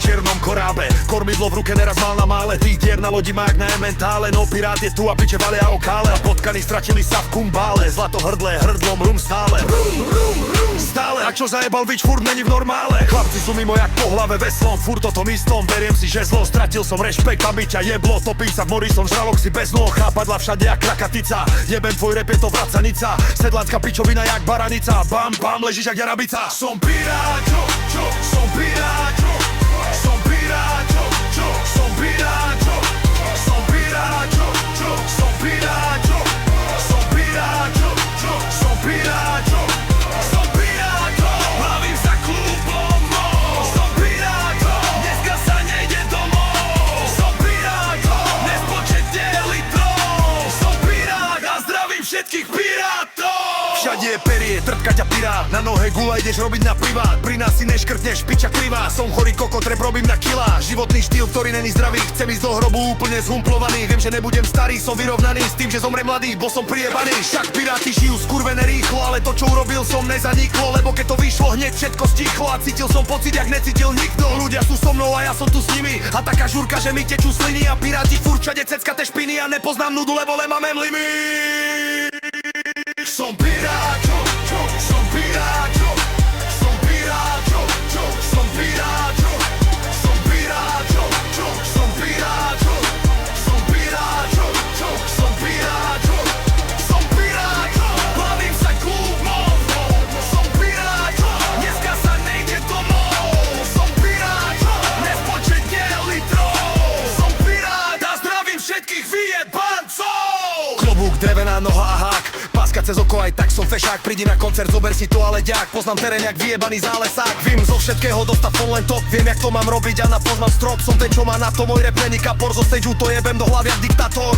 čiernom korábe. Kormidlo v ruke neraz mal na mále, tých dier na lodi má jak na ementále. No pirát je tu a piče valia okále, a potkani stratili sa v kumbále. Zlato hrdlé, hrdlom rum stále. Stále, a čo zajebal bič, furt není v normále. Chlapci sú mimo jak po hlave veslom, furt o tom istom. Beriem si žezlo, stratil som rešpekt, aby ťa jeblo. Topím sa v mori, som žralok si bez nôh, chápadla všade jak krakatica. Jebem tvoj rap, je to vracanica, sedlácka pičovina jak baranica. Bam, bam, ležíš jak jarabica. Som pirát, som pirát, som pirát, som pirát, som pirát, som pirát, som pirát, som pirát, som pirát, hlavím za klubom, som pirát, dneska sa nejde domov, som pirát, nespočetne litrov, som pirát a zdravím všetkých pirátov. Všade je perie, trpka ťa pirát, na nohe gula ideš robiť na privát. Pri nás si neškrtneš, piča krivá, som chorý kokot, rap robím na kilá. Životný štýl, ktorý není zdravý, chcem ísť do hrobu úplne zhumplovaný. Viem, že nebudem starý, som vyrovnaný s tým, že zomrem mladý, bo som priebaný. Však piráti žijú skurvené rýchlo, ale to, čo urobil som, nezaniklo. Lebo keď to vyšlo, hneď všetko stichlo a cítil som pocit, jak necítil nikto. Ľudia sú so mnou a ja som tu s nimi, a taká žurka, že mi tečú sliny. A piráti furt všade ceckaté špiny, a nepoznám nudu, lebo máme mlimy. Som pirát, som pirát, som pirát, som pirát, som pirát, som pirát, som pirát, som pirát, som pirát, hlavím sa klubom, som pirát, dneska sa nejde domov, som pirát, nespočetne litrov, som pirát a zdravím všetkých vyjebancov. Klobúk, drevená noha a hák, páska cez oko, aj tak som fešák. Prídi na koncert, zober si to, ale ďák. Poznám terén jak vyjebaný zálesák. Vím zo všetkého dostať fon len top. Viem jak to mám robiť a na poznám strop. Som ten, čo má na to, môj rap není kapor. Zo stageu to jebem do hlavy jak diktátor.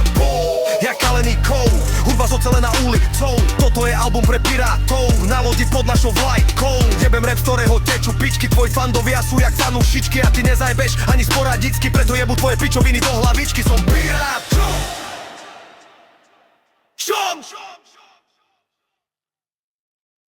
Jak kalený kou, hudba zocelená ulicou. Toto je album pre pirátov, na lodi pod našou vlajkou. Jebem rap, z ktorého tečú pičky. Tvoji fandovia sú jak fanúšičky, a ty nezajbeš ani sporadicky, preto jebu tvoje pičoviny do hlavičky. Som pirát.